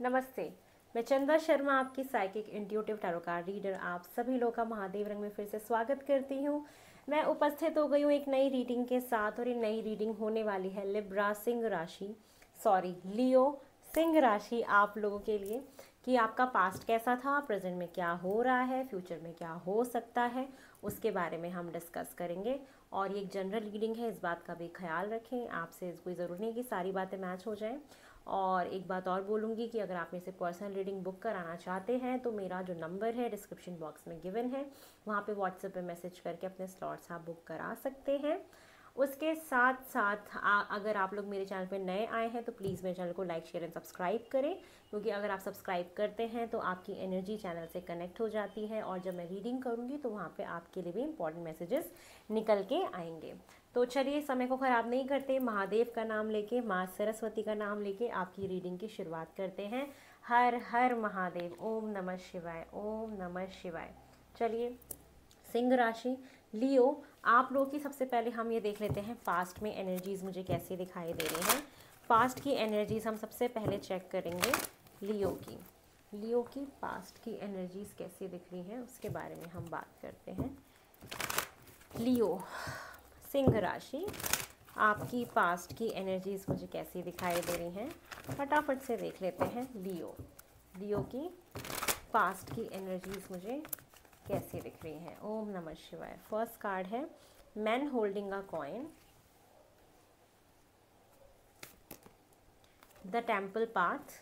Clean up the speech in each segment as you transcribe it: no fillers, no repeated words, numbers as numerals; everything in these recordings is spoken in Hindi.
नमस्ते, मैं चंदा शर्मा आपकी psychic intuitive tarot card reader आप सभी लोगों का महादेव रंग में फिर से स्वागत करती हूँ। मैं उपस्थित हो गई हूँ एक नई रीडिंग के साथ और ये नई रीडिंग होने वाली है लियो सिंह राशि आप लोगों के लिए कि आपका पास्ट कैसा था, प्रेजेंट में क्या हो रहा है, फ्यूचर में क्या हो सकता है, उसके बारे में हम डिस्कस करेंगे। और ये एक जनरल रीडिंग है, इस बात का भी ख्याल रखें, आपसे कोई ज़रूरी नहीं कि सारी बातें मैच हो जाएं। और एक बात और बोलूँगी कि अगर आप मेरे से पर्सनल रीडिंग बुक कराना चाहते हैं तो मेरा जो नंबर है डिस्क्रिप्शन बॉक्स में गिवन है, वहाँ पे व्हाट्सएप पे मैसेज करके अपने स्लॉट्स आप बुक करा सकते हैं। उसके साथ साथ अगर आप लोग मेरे चैनल पे नए आए हैं तो प्लीज़ मेरे चैनल को लाइक शेयर एंड सब्सक्राइब करें, क्योंकि अगर आप सब्सक्राइब करते हैं तो आपकी एनर्जी चैनल से कनेक्ट हो जाती है और जब मैं रीडिंग करूँगी तो वहाँ पे आपके लिए भी इंपॉर्टेंट मैसेजेस निकल के आएंगे। तो चलिए समय को ख़राब नहीं करते, महादेव का नाम लेके, माँ सरस्वती का नाम लेके आपकी रीडिंग की शुरुआत करते हैं। हर हर महादेव, ओम नमः शिवाय, ओम नमः शिवाय। चलिए, सिंह राशि लियो, आप लोगों की सबसे पहले हम ये देख लेते हैं पास्ट में एनर्जीज़ मुझे कैसी दिखाई दे रही हैं। पास्ट की एनर्जीज़ हम सबसे पहले चेक करेंगे लियो की पास्ट की एनर्जीज़ कैसी दिख रही हैं उसके बारे में हम बात करते हैं। लियो सिंह राशि, आपकी पास्ट की एनर्जीज़ मुझे कैसी दिखाई दे रही हैं, फटाफट से देख लेते हैं। लियो की पास्ट की एनर्जीज़ मुझे कैसी दिख रही हैं। ओम नमः शिवाय। फर्स्ट कार्ड है man holding a coin, the temple path,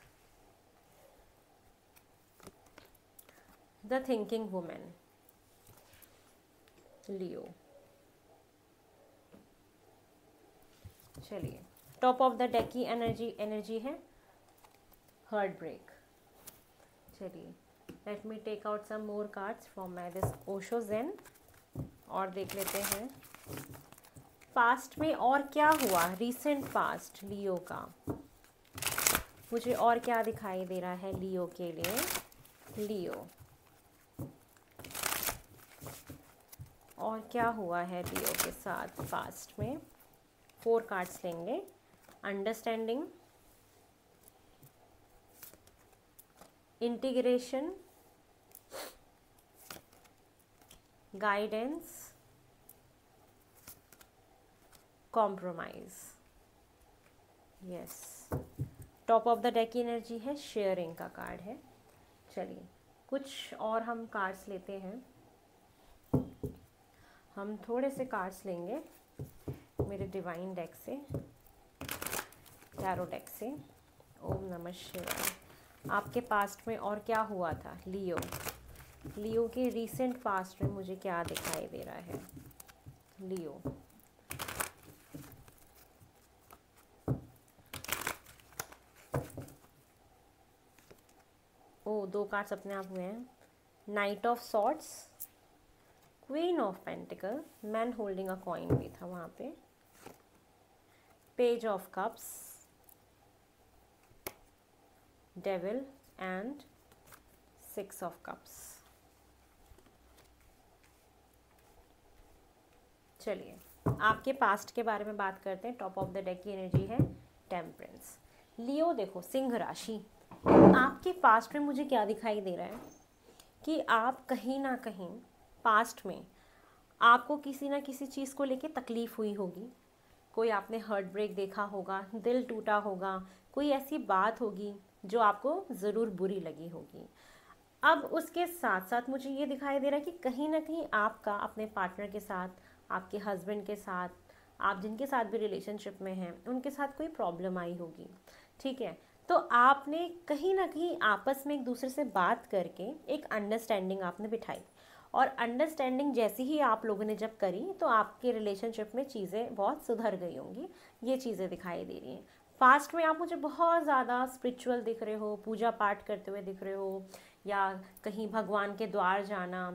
the thinking women. Leo, चलिए, टॉप ऑफ द डेक की एनर्जी है हार्ट ब्रेक। चलिए, let me take out some more cards from my this Osho Zen और देख लेते हैं पास्ट में और क्या हुआ, रीसेंट पास्ट लियो का मुझे और क्या दिखाई दे रहा है लियो के लिए। लियो, और क्या हुआ है लियो के साथ पास्ट में। 4 कार्ड्स लेंगे। Understanding, integration, guidance, compromise. Yes, top of the deck की एनर्जी है शेयरिंग का कार्ड है। चलिए, कुछ और हम कार्ड्स लेते हैं। हम थोड़े से कार्ड्स लेंगे मेरे डिवाइन डेक से, टैरो डेक से। ओम नमः शिवाय। आपके पास्ट में और क्या हुआ था लियो के रीसेंट पास्ट में मुझे क्या दिखाई दे रहा है। लियो, ओ 2 कार्ड्स अपने आप हुए हैं। Night of swords, queen of pentacle, man holding a coin भी था वहाँ पे, page of cups, devil and 6 of cups. चलिए, आपके पास्ट के बारे में बात करते हैं। टॉप ऑफ द डेक की एनर्जी है टेम्परेंस। लियो देखो, सिंह राशि, आपके पास्ट में मुझे क्या दिखाई दे रहा है कि आप कहीं ना कहीं पास्ट में आपको किसी ना किसी चीज़ को लेके तकलीफ़ हुई होगी। कोई आपने हार्ट ब्रेक देखा होगा, दिल टूटा होगा, कोई ऐसी बात होगी जो आपको ज़रूर बुरी लगी होगी। अब उसके साथ साथ मुझे ये दिखाई दे रहा है कि कहीं ना कहीं आपका अपने पार्टनर के साथ, आपके हस्बैंड के साथ, आप जिनके साथ भी रिलेशनशिप में हैं उनके साथ कोई प्रॉब्लम आई होगी। ठीक है, तो आपने कहीं ना कहीं आपस में एक दूसरे से बात करके एक अंडरस्टैंडिंग आपने बिठाई, और अंडरस्टैंडिंग जैसी ही आप लोगों ने जब करी तो आपके रिलेशनशिप में चीज़ें बहुत सुधर गई होंगी। ये चीज़ें दिखाई दे रही हैं। पास्ट में आप मुझे बहुत ज़्यादा स्पिरिचुअल दिख रहे हो, पूजा पाठ करते हुए दिख रहे हो, या कहीं भगवान के द्वार जाना,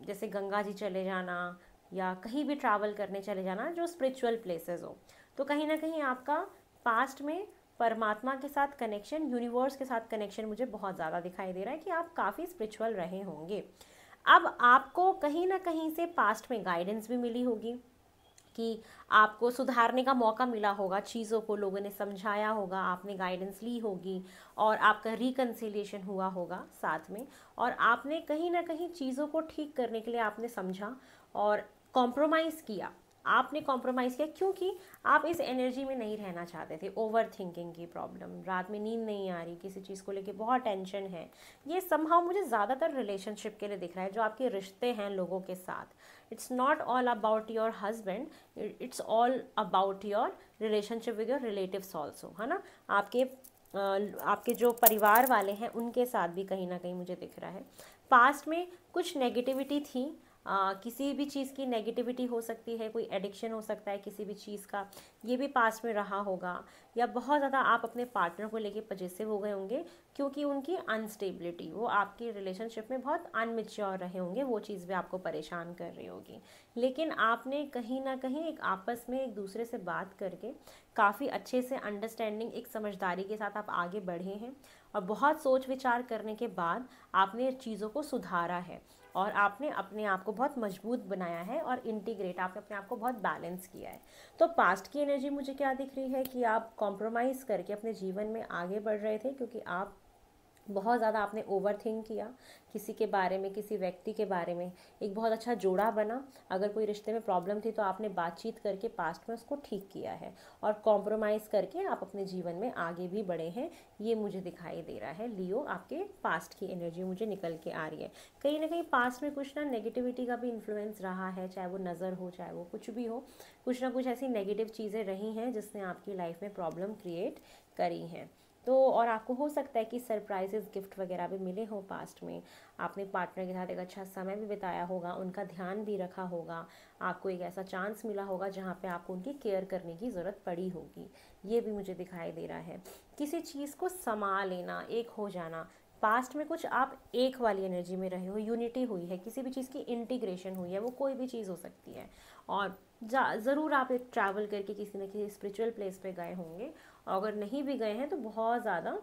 जैसे गंगा जी चले जाना, या कहीं भी ट्रैवल करने चले जाना जो स्पिरिचुअल प्लेसेस हो। तो कहीं ना कहीं आपका पास्ट में परमात्मा के साथ कनेक्शन, यूनिवर्स के साथ कनेक्शन मुझे बहुत ज़्यादा दिखाई दे रहा है कि आप काफ़ी स्पिरिचुअल रहे होंगे। अब आपको कहीं ना कहीं से पास्ट में गाइडेंस भी मिली होगी, कि आपको सुधारने का मौका मिला होगा, चीज़ों को लोगों ने समझाया होगा, आपने गाइडेंस ली होगी और आपका रिकन्सिलिएशन हुआ होगा साथ में, और आपने कहीं ना कहीं चीज़ों को ठीक करने के लिए आपने समझा और कॉम्प्रोमाइज़ किया। आपने कॉम्प्रोमाइज़ किया क्योंकि आप इस एनर्जी में नहीं रहना चाहते थे। ओवर थिंकिंग की प्रॉब्लम, रात में नींद नहीं आ रही, किसी चीज़ को लेके बहुत टेंशन है, ये समहाउ मुझे ज़्यादातर रिलेशनशिप के लिए दिख रहा है, जो आपके रिश्ते हैं लोगों के साथ। It's not all about your husband, it's all about your relationship with your relatives also, है ना। आपके जो परिवार वाले हैं उनके साथ भी कहीं ना कहीं मुझे दिख रहा है। पास्ट में कुछ नेगेटिविटी थी, किसी भी चीज़ की नेगेटिविटी हो सकती है, कोई एडिक्शन हो सकता है किसी भी चीज़ का, ये भी पास्ट में रहा होगा। या बहुत ज़्यादा आप अपने पार्टनर को लेके पजेसिव हो गए होंगे क्योंकि उनकी अनस्टेबिलिटी, वो आपकी रिलेशनशिप में बहुत अनमेच्योर रहे होंगे, वो चीज़ भी आपको परेशान कर रही होगी। लेकिन आपने कहीं ना कहीं एक आपस में एक दूसरे से बात करके काफ़ी अच्छे से अंडरस्टैंडिंग, एक समझदारी के साथ आप आगे बढ़े हैं और बहुत सोच विचार करने के बाद आपने चीज़ों को सुधारा है और आपने अपने आप को बहुत मजबूत बनाया है और इंटीग्रेट, आपने अपने आप को बहुत बैलेंस किया है। तो पास्ट की एनर्जी मुझे क्या दिख रही है कि आप कॉम्प्रोमाइज़ करके अपने जीवन में आगे बढ़ रहे थे क्योंकि आप बहुत ज़्यादा आपने ओवर थिंक किया किसी के बारे में, किसी व्यक्ति के बारे में। एक बहुत अच्छा जोड़ा बना, अगर कोई रिश्ते में प्रॉब्लम थी तो आपने बातचीत करके पास्ट में उसको ठीक किया है और कॉम्प्रोमाइज़ करके आप अपने जीवन में आगे भी बढ़े हैं, ये मुझे दिखाई दे रहा है। लियो, आपके पास्ट की एनर्जी मुझे निकल के आ रही है। कहीं ना कहीं पास्ट में कुछ ना नेगेटिविटी का भी इन्फ्लुएंस रहा है, चाहे वो नज़र हो, चाहे वो कुछ भी हो, कुछ ना कुछ ऐसी नेगेटिव चीज़ें रही हैं जिसने आपकी लाइफ में प्रॉब्लम क्रिएट करी हैं। तो और आपको हो सकता है कि सरप्राइजेस गिफ्ट वगैरह भी मिले हों पास्ट में, आपने पार्टनर के साथ एक अच्छा समय भी बिताया होगा, उनका ध्यान भी रखा होगा, आपको एक ऐसा चांस मिला होगा जहाँ पे आपको उनकी केयर करने की ज़रूरत पड़ी होगी, ये भी मुझे दिखाई दे रहा है। किसी चीज़ को संभाल लेना, एक हो जाना, पास्ट में कुछ आप एक वाली एनर्जी में रहे हो, यूनिटी हुई है, किसी भी चीज़ की इंटीग्रेशन हुई है, वो कोई भी चीज़ हो सकती है। और ज़रूर आप एक ट्रैवल करके किसी न किसी स्पिरिचुअल प्लेस पे गए होंगे, और अगर नहीं भी गए हैं तो बहुत ज़्यादा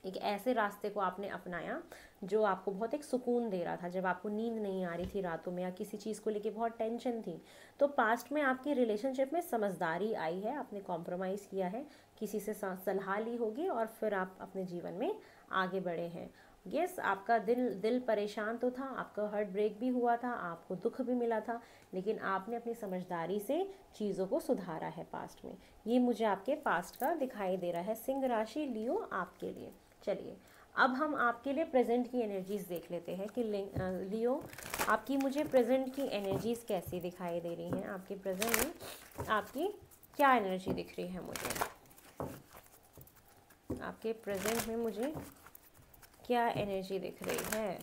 एक ऐसे रास्ते को आपने अपनाया जो आपको बहुत एक सुकून दे रहा था, जब आपको नींद नहीं आ रही थी रातों में या किसी चीज़ को लेके बहुत टेंशन थी। तो पास्ट में आपकी रिलेशनशिप में समझदारी आई है, आपने कॉम्प्रोमाइज़ किया है, किसी से सलाह ली होगी और फिर आप अपने जीवन में आगे बढ़े हैं। यस, आपका दिल परेशान तो था, आपका हार्ट ब्रेक भी हुआ था, आपको दुख भी मिला था, लेकिन आपने अपनी समझदारी से चीज़ों को सुधारा है पास्ट में। ये मुझे आपके पास्ट का दिखाई दे रहा है। सिंह राशि, लियो, आपके लिए। चलिए अब हम आपके लिए प्रेजेंट की एनर्जीज देख लेते हैं कि लियो, आपकी मुझे प्रेजेंट की एनर्जीज कैसी दिखाई दे रही हैं। आपके प्रेजेंट में आपकी क्या एनर्जी दिख रही है मुझे, आपके प्रेजेंट में मुझे क्या एनर्जी दिख रही है।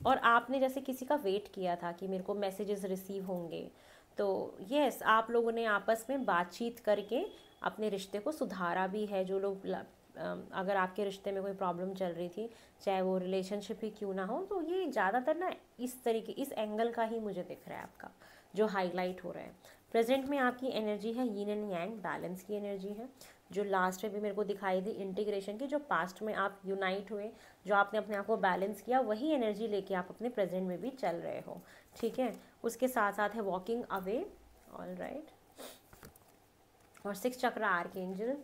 और आपने जैसे किसी का वेट किया था कि मेरे को मैसेजेस रिसीव होंगे, तो यस, आप लोगों ने आपस में बातचीत करके अपने रिश्ते को सुधारा भी है। जो लोग अगर आपके रिश्ते में कोई प्रॉब्लम चल रही थी, चाहे वो रिलेशनशिप ही क्यों ना हो, तो ये ज़्यादातर ना इस तरीके, इस एंगल का ही मुझे दिख रहा है आपका जो हाईलाइट हो रहा है। प्रेजेंट में आपकी एनर्जी है यीन एंड यांग, बैलेंस की एनर्जी है, जो लास्ट में भी मेरे को दिखाई दी इंटीग्रेशन की। जो पास्ट में आप यूनाइट हुए, जो आपने अपने आप को बैलेंस किया, वही एनर्जी लेके आप अपने प्रेजेंट में भी चल रहे हो, ठीक है। उसके साथ साथ है वॉकिंग अवे, ऑल राइट, और 6 chakra archangel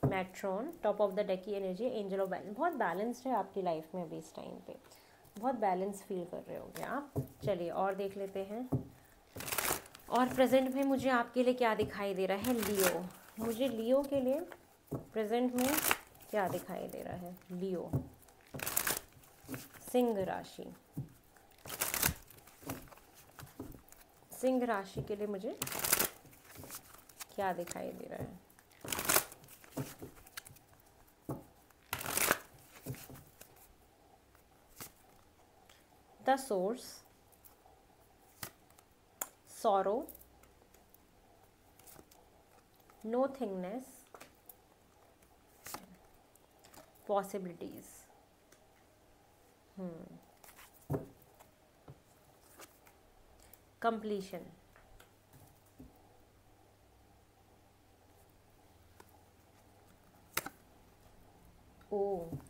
Metatron, top of the deck की एनर्जी, एंजल ऑफ बैलेंस। बहुत बैलेंस्ड है आपकी लाइफ में अभी इस टाइम पे, बहुत बैलेंस फील कर रहे होगे आप। चलिए और देख लेते हैं, और प्रेजेंट में मुझे आपके लिए क्या दिखाई दे रहा है। लियो, मुझे लियो के लिए प्रेजेंट में क्या दिखाई दे रहा है। लियो, सिंह राशि, सिंह राशि के लिए मुझे क्या दिखाई दे रहा है। The source, sorrow, nothingness, possibilities, completion,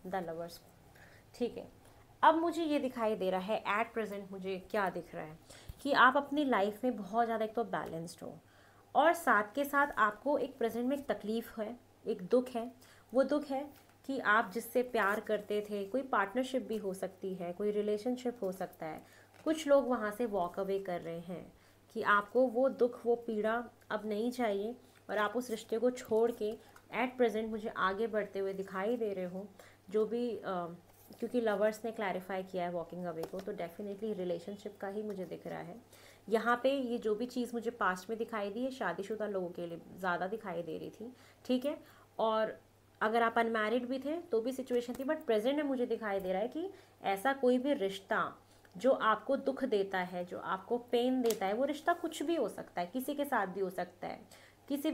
the lovers. ठीक है, अब मुझे ये दिखाई दे रहा है, एट प्रेजेंट मुझे क्या दिख रहा है कि आप अपनी लाइफ में बहुत ज़्यादा एक तो बैलेंस्ड हो, और साथ के साथ आपको एक प्रेजेंट में एक तकलीफ़ है, एक दुख है। वो दुख है कि आप जिससे प्यार करते थे, कोई पार्टनरशिप भी हो सकती है, कोई रिलेशनशिप हो सकता है, कुछ लोग वहाँ से वॉक अवे कर रहे हैं कि आपको वो दुख, वो पीड़ा अब नहीं चाहिए, और आप उस रिश्ते को छोड़ के एट प्रेजेंट मुझे आगे बढ़ते हुए दिखाई दे रहे हो। जो भी क्योंकि लवर्स ने क्लैरिफाई किया है वॉकिंग अवे को, तो डेफिनेटली रिलेशनशिप का ही मुझे दिख रहा है यहाँ पे। ये जो भी चीज़ मुझे पास्ट में दिखाई दी है शादीशुदा लोगों के लिए ज़्यादा दिखाई दे रही थी, ठीक है। और अगर आप अनमैरिड भी थे तो भी सिचुएशन थी, बट प्रेजेंट में मुझे दिखाई दे रहा है कि ऐसा कोई भी रिश्ता जो आपको दुख देता है, जो आपको पेन देता है, वो रिश्ता कुछ भी हो सकता है, किसी के साथ भी हो सकता है, किसी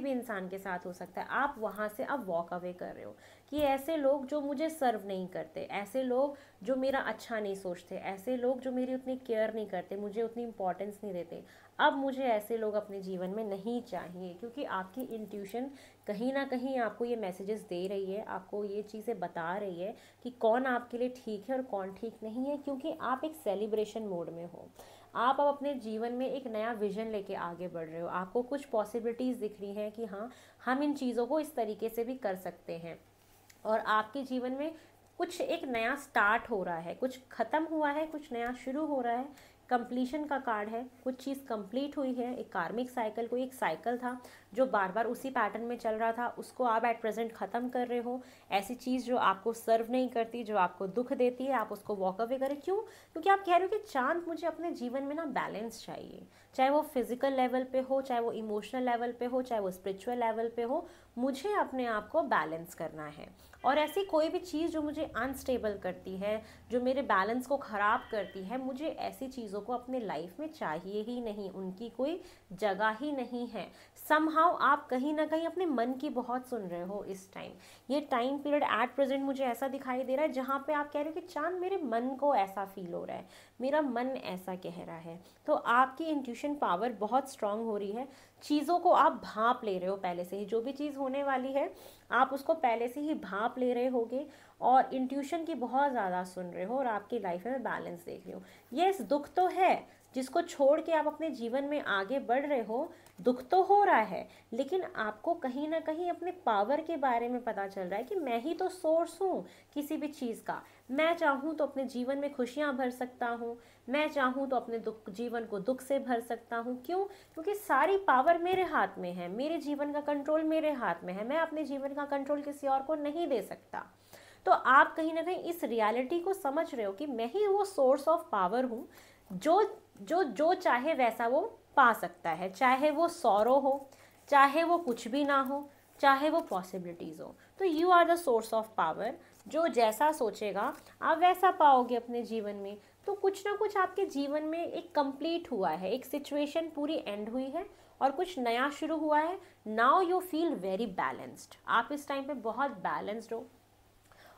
भी इंसान के साथ हो सकता है। आप वहाँ से अब वॉक अवे कर रहे हो कि ऐसे लोग जो मुझे सर्व नहीं करते, ऐसे लोग जो मेरा अच्छा नहीं सोचते, ऐसे लोग जो मेरी उतनी केयर नहीं करते, मुझे उतनी इंपॉर्टेंस नहीं देते, अब मुझे ऐसे लोग अपने जीवन में नहीं चाहिए। क्योंकि आपकी इंट्यूशन कहीं ना कहीं आपको ये मैसेजेस दे रही है, आपको ये चीज़ें बता रही है कि कौन आपके लिए ठीक है और कौन ठीक नहीं है, क्योंकि आप एक सेलिब्रेशन मोड में हो। आप अब अपने जीवन में एक नया विजन लेके आगे बढ़ रहे हो, आपको कुछ पॉसिबिलिटीज़ दिख रही हैं कि हाँ, हम इन चीज़ों को इस तरीके से भी कर सकते हैं, और आपके जीवन में कुछ एक नया स्टार्ट हो रहा है, कुछ ख़त्म हुआ है, कुछ नया शुरू हो रहा है। कंप्लीशन का कार्ड है, कुछ चीज़ कंप्लीट हुई है, एक कार्मिक साइकिल, कोई एक साइकिल था जो बार बार उसी पैटर्न में चल रहा था, उसको आप एट प्रेजेंट ख़त्म कर रहे हो। ऐसी चीज़ जो आपको सर्व नहीं करती, जो आपको दुख देती है, आप उसको वॉक अवे करें। क्यों? क्योंकि आप कह रहे हो कि चांद, मुझे अपने जीवन में ना बैलेंस चाहिए, चाहे वो फिजिकल लेवल पे हो, चाहे वो इमोशनल लेवल पे हो, चाहे वो स्पिरिचुअल लेवल पे हो, मुझे अपने आप को बैलेंस करना है। और ऐसी कोई भी चीज़ जो मुझे अनस्टेबल करती है, जो मेरे बैलेंस को ख़राब करती है, मुझे ऐसी चीज़ों को अपने लाइफ में चाहिए ही नहीं, उनकी कोई जगह ही नहीं है। समहाउ आप कहीं ना कहीं अपने मन की बहुत सुन रहे हो इस टाइम। ये टाइम पीरियड एट प्रेजेंट मुझे ऐसा दिखाई दे रहा है जहाँ पे आप कह रहे हो कि चांद, मेरे मन को ऐसा फील हो रहा है, मेरा मन ऐसा कह रहा है। तो आपकी इंट्यूशन पावर बहुत स्ट्रांग हो रही है, चीज़ों को आप भांप ले रहे हो पहले से ही, जो भी चीज़ होने वाली है आप उसको पहले से ही भांप ले रहे होगे, और इंट्यूशन की बहुत ज़्यादा सुन रहे हो, और आपकी लाइफ में बैलेंस देख रहे हो। यस, दुख तो है, जिसको छोड़ के आप अपने जीवन में आगे बढ़ रहे हो, दुख तो हो रहा है, लेकिन आपको कहीं ना कहीं अपने पावर के बारे में पता चल रहा है कि मैं ही तो सोर्स हूँ किसी भी चीज़ का। मैं चाहूँ तो अपने जीवन में खुशियाँ भर सकता हूँ, मैं चाहूँ तो अपने दुख, जीवन को दुख से भर सकता हूँ। क्यों? क्योंकि सारी पावर मेरे हाथ में है, मेरे जीवन का कंट्रोल मेरे हाथ में है, मैं अपने जीवन का कंट्रोल किसी और को नहीं दे सकता। तो आप कहीं ना कहीं इस रियलिटी को समझ रहे हो कि मैं ही वो सोर्स ऑफ पावर हूँ, जो जो जो चाहे वैसा वो पा सकता है, चाहे वो सॉरो हो, चाहे वो कुछ भी ना हो, चाहे वो पॉसिबिलिटीज़ हो। तो you are the source of power, जो जैसा सोचेगा आप वैसा पाओगे अपने जीवन में। तो कुछ ना कुछ आपके जीवन में एक कंप्लीट हुआ है, एक सिचुएशन पूरी एंड हुई है और कुछ नया शुरू हुआ है। Now you feel very balanced, आप इस टाइम पे बहुत बैलेंस्ड हो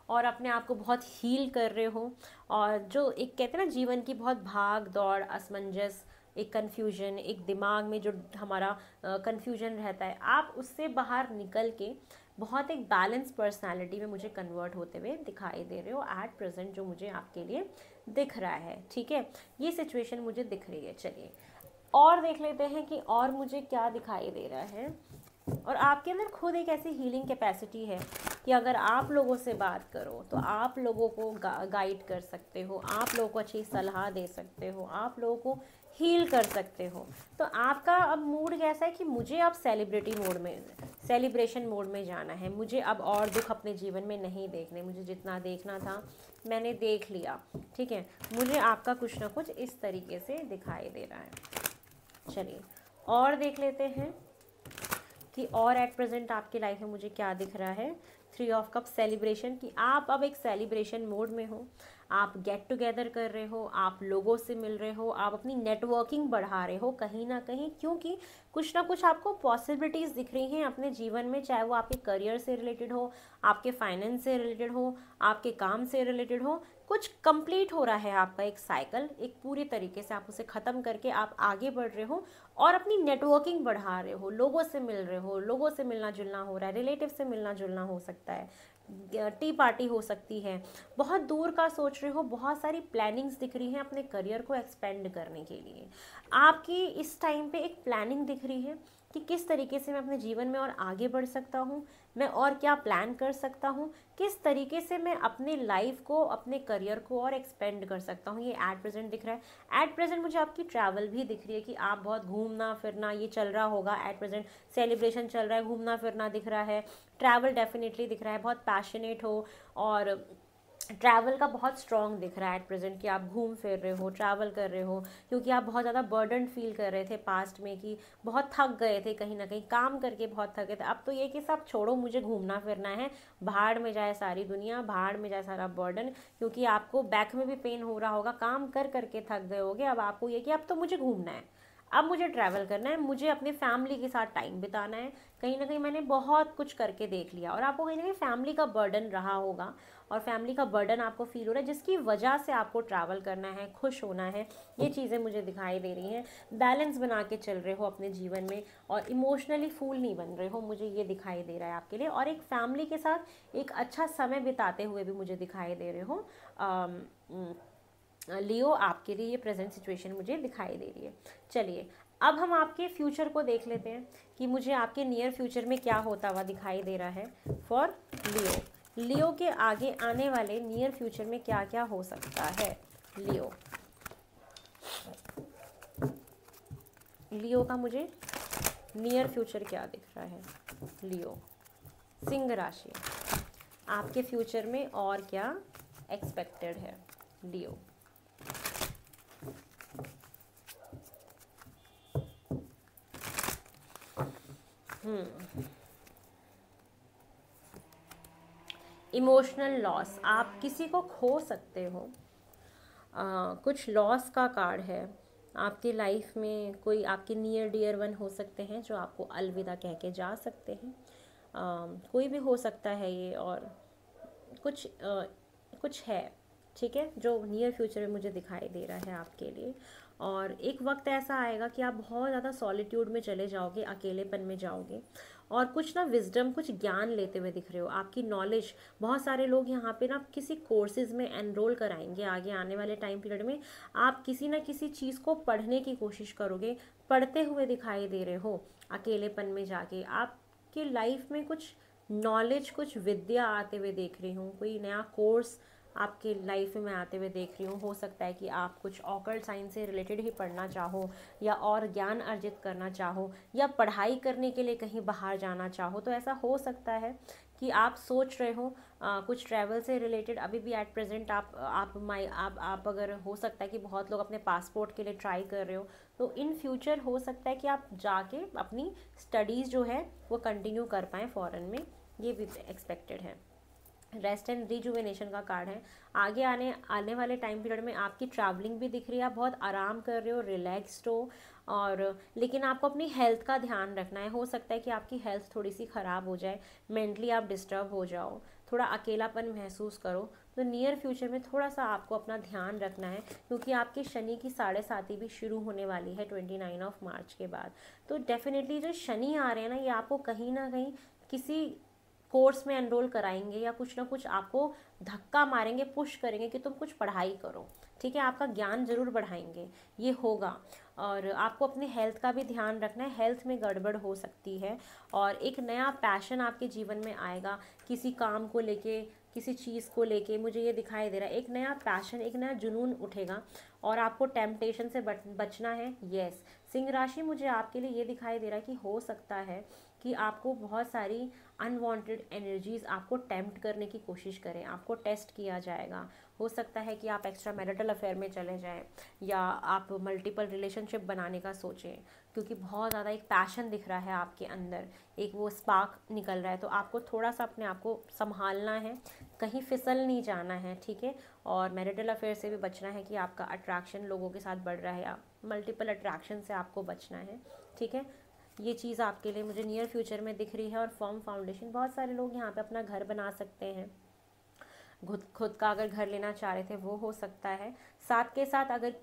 और अपने आप को बहुत हील कर रहे हो। और जो एक कहते हैं ना, जीवन की बहुत भाग दौड़, असमंजस, एक कन्फ्यूजन, एक दिमाग में जो हमारा कन्फ्यूजन रहता है, आप उससे बाहर निकल के बहुत एक बैलेंस पर्सनालिटी में मुझे कन्वर्ट होते हुए दिखाई दे रहे हो एट प्रेजेंट, जो मुझे आपके लिए दिख रहा है। ठीक है, ये सिचुएशन मुझे दिख रही है। चलिए और देख लेते हैं कि और मुझे क्या दिखाई दे रहा है। और आपके अंदर खुद एक ऐसी हीलिंग कैपेसिटी है कि अगर आप लोगों से बात करो तो आप लोगों को गाइड कर सकते हो, आप लोगों को अच्छी सलाह दे सकते हो, आप लोगों को हील कर सकते हो। तो आपका अब मूड कैसा है कि मुझे अब सेलिब्रेशन मोड में जाना है, मुझे अब और दुख अपने जीवन में नहीं देखने, मुझे जितना देखना था मैंने देख लिया। ठीक है, मुझे आपका कुछ ना कुछ इस तरीके से दिखाई दे रहा है। चलिए और देख लेते हैं कि और एट प्रेजेंट आपकी लाइफ में मुझे क्या दिख रहा है। 3 ऑफ कप, सेलिब्रेशन, कि आप अब एक सेलिब्रेशन मोड में हो, आप गेट टुगेदर कर रहे हो, आप लोगों से मिल रहे हो, आप अपनी नेटवर्किंग बढ़ा रहे हो कहीं ना कहीं, क्योंकि कुछ ना कुछ आपको पॉसिबिलिटीज़ दिख रही हैं अपने जीवन में, चाहे वो आपके करियर से रिलेटेड हो, आपके फाइनेंस से रिलेटेड हो, आपके काम से रिलेटेड हो। कुछ कंप्लीट हो रहा है आपका एक साइकिल, एक पूरी तरीके से आप उसे ख़त्म करके आप आगे बढ़ रहे हो और अपनी नेटवर्किंग बढ़ा रहे हो, लोगों से मिल रहे हो, लोगों से मिलना जुलना हो रहा है, रिलेटिव से मिलना जुलना हो सकता है, टी पार्टी हो सकती है, बहुत दूर का सोच रहे हो, बहुत सारी प्लानिंग्स दिख रही हैं अपने करियर को एक्सपेंड करने के लिए। आपकी इस टाइम पे एक प्लानिंग दिख रही है कि किस तरीके से मैं अपने जीवन में और आगे बढ़ सकता हूँ, मैं और क्या प्लान कर सकता हूँ, किस तरीके से मैं अपने लाइफ को, अपने करियर को और एक्सपेंड कर सकता हूँ, ये एट प्रेजेंट दिख रहा है। एट प्रेजेंट मुझे आपकी ट्रैवल भी दिख रही है कि आप बहुत घूमना फिरना ये चल रहा होगा, एट प्रेजेंट सेलिब्रेशन चल रहा है, घूमना फिरना दिख रहा है, ट्रैवल डेफिनेटली दिख रहा है, बहुत पैशनेट हो और ट्रैवल का बहुत स्ट्रॉन्ग दिख रहा है एट प्रेजेंट कि आप घूम फिर रहे हो, ट्रैवल कर रहे हो, क्योंकि आप बहुत ज़्यादा बर्डन फील कर रहे थे पास्ट में कि बहुत थक गए थे, कहीं ना कहीं काम करके बहुत थके थे। अब तो ये कि सब छोड़ो, मुझे घूमना फिरना है, भाड़ में जाए सारी दुनिया, भाड़ में जाए सारा बर्डन, क्योंकि आपको बैक में भी पेन हो रहा होगा, काम कर करके थक गए होगे। अब आपको ये कि अब तो मुझे घूमना है, अब मुझे ट्रैवल करना है, मुझे अपने फैमिली के साथ टाइम बिताना है, कहीं ना कहीं मैंने बहुत कुछ करके देख लिया। और आपको कहीं ना कहीं फैमिली का बर्डन रहा होगा और फैमिली का बर्डन आपको फील हो रहा है, जिसकी वजह से आपको ट्रैवल करना है, खुश होना है, ये चीज़ें मुझे दिखाई दे रही हैं। बैलेंस बना के चल रहे हो अपने जीवन में और इमोशनली फूल नहीं बन रहे हो, मुझे ये दिखाई दे रहा है आपके लिए। और एक फैमिली के साथ एक अच्छा समय बिताते हुए भी मुझे दिखाई दे रहे हो लियो, आपके लिए ये प्रेजेंट सिचुएशन मुझे दिखाई दे रही है। चलिए अब हम आपके फ्यूचर को देख लेते हैं कि मुझे आपके नियर फ्यूचर में क्या होता हुआ दिखाई दे रहा है फॉर लियो। लियो के आगे आने वाले नियर फ्यूचर में क्या क्या हो सकता है। लियो, लियो का मुझे नियर फ्यूचर क्या दिख रहा है। लियो, सिंह राशि, आपके फ्यूचर में और क्या एक्सपेक्टेड है। लियो, इमोशनल लॉस, आप किसी को खो सकते हो। कुछ लॉस का कार्ड है आपकी लाइफ में, कोई आपके नियर डियर वन हो सकते हैं जो आपको अलविदा कह के जा सकते हैं। कोई भी हो सकता है ये, और कुछ है, ठीक है, जो नियर फ्यूचर में मुझे दिखाई दे रहा है आपके लिए। और एक वक्त ऐसा आएगा कि आप बहुत ज़्यादा सॉलिट्यूड में चले जाओगे, अकेलेपन में जाओगे, और कुछ ना विजडम, कुछ ज्ञान लेते हुए दिख रहे हो, आपकी नॉलेज। बहुत सारे लोग यहाँ पे ना किसी कोर्सेज में एनरोल कराएंगे आगे आने वाले टाइम पीरियड में। आप किसी ना किसी चीज़ को पढ़ने की कोशिश करोगे, पढ़ते हुए दिखाई दे रहे हो अकेलेपन में जाके। आपकी लाइफ में कुछ नॉलेज, कुछ विद्या आते हुए देख रही हूँ, कोई नया कोर्स आपके लाइफ में आते हुए देख रही हूँ। हो सकता है कि आप कुछ ऑकल्ट साइंस से रिलेटेड ही पढ़ना चाहो, या और ज्ञान अर्जित करना चाहो, या पढ़ाई करने के लिए कहीं बाहर जाना चाहो, तो ऐसा हो सकता है कि आप सोच रहे हो कुछ ट्रैवल से रिलेटेड। अभी भी एट प्रेजेंट आप अगर हो सकता है कि बहुत लोग अपने पासपोर्ट के लिए ट्राई कर रहे हो, तो इन फ्यूचर हो सकता है कि आप जाके अपनी स्टडीज़ जो है वो कंटिन्यू कर पाएँ फॉरेन में, ये भी एक्सपेक्टेड है। रेस्ट एंड रिजुवेनेशन का कार्ड है। आगे आने वाले टाइम पीरियड में आपकी ट्रैवलिंग भी दिख रही है, आप बहुत आराम कर रहे हो, रिलैक्स्ड हो, और लेकिन आपको अपनी हेल्थ का ध्यान रखना है। हो सकता है कि आपकी हेल्थ थोड़ी सी ख़राब हो जाए, मेंटली आप डिस्टर्ब हो जाओ, थोड़ा अकेलापन महसूस करो, तो नियर फ्यूचर में थोड़ा सा आपको अपना ध्यान रखना है, क्योंकि आपकी शनि की 7.5 भी शुरू होने वाली है 29 मार्च के बाद। तो डेफिनेटली जो शनि आ रहे हैं ना, ये आपको कहीं ना कहीं किसी कोर्स में एनरोल कराएंगे, या कुछ ना कुछ आपको धक्का मारेंगे, पुश करेंगे कि तुम कुछ पढ़ाई करो, ठीक है, आपका ज्ञान जरूर बढ़ाएंगे, ये होगा। और आपको अपने हेल्थ का भी ध्यान रखना है, हेल्थ में गड़बड़ हो सकती है। और एक नया पैशन आपके जीवन में आएगा, किसी काम को लेके, किसी चीज़ को लेके, मुझे ये दिखाई दे रहा है एक नया पैशन, एक नया जुनून उठेगा, और आपको टेम्पटेशन से बचना है। यस, सिंह राशि, मुझे आपके लिए ये दिखाई दे रहा है कि हो सकता है कि आपको बहुत सारी अनवांटेड एनर्जीज आपको टेम्प्ट करने की कोशिश करें, आपको टेस्ट किया जाएगा। हो सकता है कि आप एक्स्ट्रा मैरिटल अफेयर में चले जाएं, या आप मल्टीपल रिलेशनशिप बनाने का सोचें, क्योंकि बहुत ज़्यादा एक पैशन दिख रहा है आपके अंदर, एक वो स्पार्क निकल रहा है। तो आपको थोड़ा सा अपने आप को संभालना है, कहीं फिसल नहीं जाना है, ठीक है। और मैरिटल अफेयर से भी बचना है कि आपका अट्रैक्शन लोगों के साथ बढ़ रहा है, या मल्टीपल अट्रैक्शन से आपको बचना है, ठीक है। ये चीज़ आपके लिए मुझे नियर फ्यूचर में दिख रही है। और फर्म फाउंडेशन, बहुत सारे लोग यहाँ पे अपना घर बना सकते हैं, खुद का अगर घर लेना चाह रहे थे वो हो सकता है। साथ के साथ अगर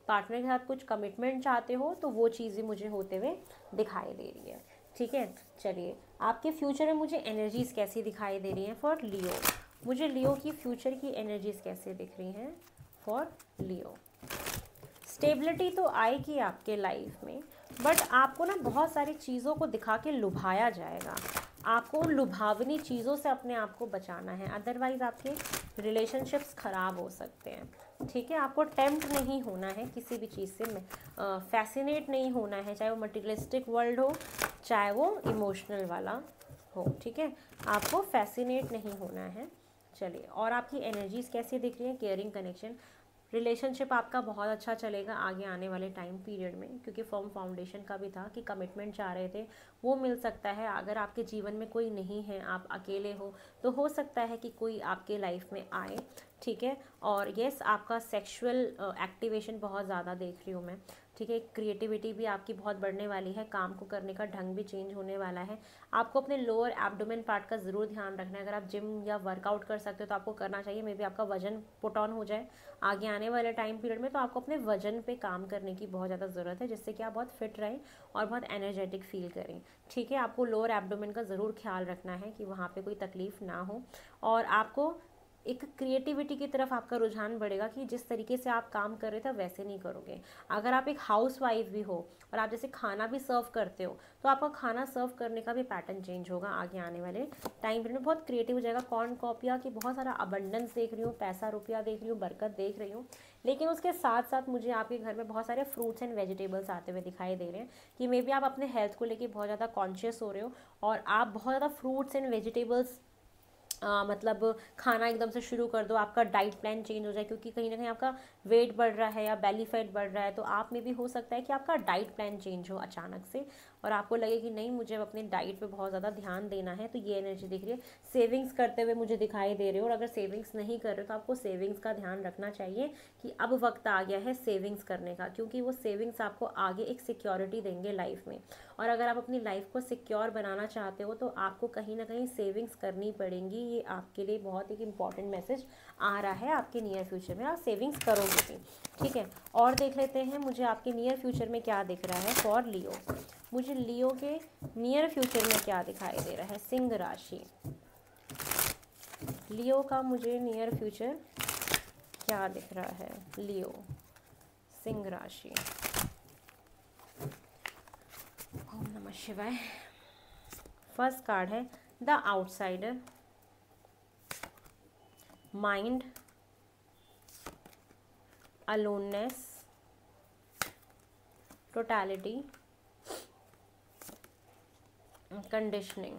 पार्टनर के साथ कुछ कमिटमेंट चाहते हो, तो वो चीज़ें मुझे होते हुए दिखाई दे रही है, ठीक है, चलिए आपके फ्यूचर में मुझे एनर्जीज कैसी दिखाई दे रही हैं फॉर लियो। मुझे लियो की फ्यूचर की एनर्जीज कैसे दिख रही हैं फॉर लियो। स्टेबिलिटी तो आएगी आपके लाइफ में, बट आपको ना बहुत सारी चीज़ों को दिखा के लुभाया जाएगा। आपको उन लुभावनी चीज़ों से अपने आप को बचाना है, अदरवाइज़ आपके रिलेशनशिप्स ख़राब हो सकते हैं। ठीक है, आपको टेम्प्ट नहीं होना है किसी भी चीज़ से, फैसिनेट नहीं होना है, चाहे वो मटेरियलिस्टिक वर्ल्ड हो चाहे वो इमोशनल वाला हो। ठीक है, आपको फैसिनेट नहीं होना है। चलिए, और आपकी एनर्जीज़ कैसी दिख रही है। केयरिंग कनेक्शन, रिलेशनशिप आपका बहुत अच्छा चलेगा आगे आने वाले टाइम पीरियड में, क्योंकि फर्म फाउंडेशन का भी था कि कमिटमेंट चाह रहे थे, वो मिल सकता है। अगर आपके जीवन में कोई नहीं है, आप अकेले हो सकता है कि कोई आपके लाइफ में आए। ठीक है, और यस, आपका सेक्सुअल एक्टिवेशन बहुत ज़्यादा देख रही हूँ मैं। ठीक है, क्रिएटिविटी भी आपकी बहुत बढ़ने वाली है, काम को करने का ढंग भी चेंज होने वाला है। आपको अपने लोअर एब्डोमेन पार्ट का ज़रूर ध्यान रखना है। अगर आप जिम या वर्कआउट कर सकते हो तो आपको करना चाहिए, मे बी आपका वजन पुट ऑन हो जाए आगे आने वाले टाइम पीरियड में। तो आपको अपने वजन पे काम करने की बहुत ज़्यादा ज़रूरत है, जिससे कि आप बहुत फिट रहें और बहुत एनर्जेटिक फील करें। ठीक है, आपको लोअर एब्डोमेन का ज़रूर ख्याल रखना है कि वहाँ पे कोई तकलीफ़ ना हो, और आपको एक क्रिएटिविटी की तरफ आपका रुझान बढ़ेगा कि जिस तरीके से आप काम कर रहे थे वैसे नहीं करोगे। अगर आप एक हाउस वाइफ भी हो और आप जैसे खाना भी सर्व करते हो, तो आपका खाना सर्व करने का भी पैटर्न चेंज होगा आगे आने वाले टाइम पीरियड में। बहुत क्रिएटिव हो जाएगा। कॉर्न कॉपिया की बहुत सारा अबंडेंस देख रही हूँ, पैसा रुपया देख रही हूँ, बरकत देख रही हूँ। लेकिन उसके साथ साथ मुझे आपके घर में बहुत सारे फ्रूट्स एंड वेजिटेबल्स आते हुए दिखाई दे रहे हैं कि मे बी आप अपने हेल्थ को लेकर बहुत ज़्यादा कॉन्शियस हो रहे हो, और आप बहुत ज़्यादा फ्रूट्स एंड वेजिटेबल्स मतलब खाना एकदम से शुरू कर दो, आपका डाइट प्लान चेंज हो जाए, क्योंकि कहीं ना कहीं आपका वेट बढ़ रहा है या बेली फैट बढ़ रहा है। तो आप में भी हो सकता है कि आपका डाइट प्लान चेंज हो अचानक से, और आपको लगे कि नहीं, मुझे अपने डाइट पे बहुत ज़्यादा ध्यान देना है। तो ये एनर्जी दिख रही है। सेविंग्स करते हुए मुझे दिखाई दे रहे हो, और अगर सेविंग्स नहीं कर रहे हो तो आपको सेविंग्स का ध्यान रखना चाहिए कि अब वक्त आ गया है सेविंग्स करने का, क्योंकि वो सेविंग्स आपको आगे एक सिक्योरिटी देंगे लाइफ में। और अगर आप अपनी लाइफ को सिक्योर बनाना चाहते हो तो आपको कहीं ना कहीं सेविंग्स करनी पड़ेंगी। ये आपके लिए बहुत एक इंपॉर्टेंट मैसेज आ रहा है आपके नियर फ्यूचर में, आप सेविंग्स करोगे भी। ठीक है, और देख लेते हैं मुझे आपके नियर फ्यूचर में क्या दिख रहा है फॉर लियो। मुझे लियो के नियर फ्यूचर में क्या दिखाई दे रहा है। सिंह राशि, लियो का मुझे नियर फ्यूचर क्या दिख रहा है। लियो, सिंह राशि। ओम नमः शिवाय। फर्स्ट कार्ड है the outsider, mind, aloneness, totality, conditioning.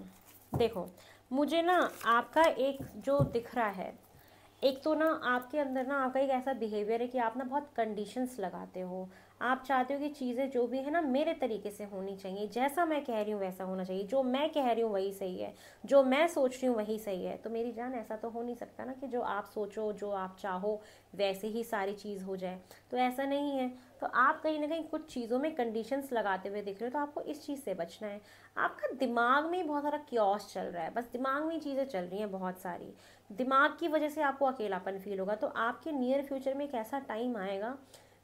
देखो, मुझे ना आपका एक जो दिख रहा है, एक तो ना आपके अंदर ना आपका एक ऐसा बिहेवियर है कि आप ना बहुत कंडीशंस लगाते हो। आप चाहते हो कि चीज़ें जो भी है ना मेरे तरीके से होनी चाहिए, जैसा मैं कह रही हूँ वैसा होना चाहिए, जो मैं कह रही हूँ वही सही है, जो मैं सोच रही हूँ वही सही है। तो मेरी जान, ऐसा तो हो नहीं सकता ना कि जो आप सोचो, जो आप चाहो वैसे ही सारी चीज़ हो जाए। तो ऐसा नहीं है। तो आप कहीं ना कहीं कुछ चीज़ों में कंडीशंस लगाते हुए दिख रहे हो, तो आपको इस चीज़ से बचना है। आपका दिमाग में बहुत सारा क्योस चल रहा है, बस दिमाग में ही चीज़ें चल रही हैं बहुत सारी। दिमाग की वजह से आपको अकेलापन फील होगा। तो आपके नियर फ्यूचर में एक ऐसा टाइम आएगा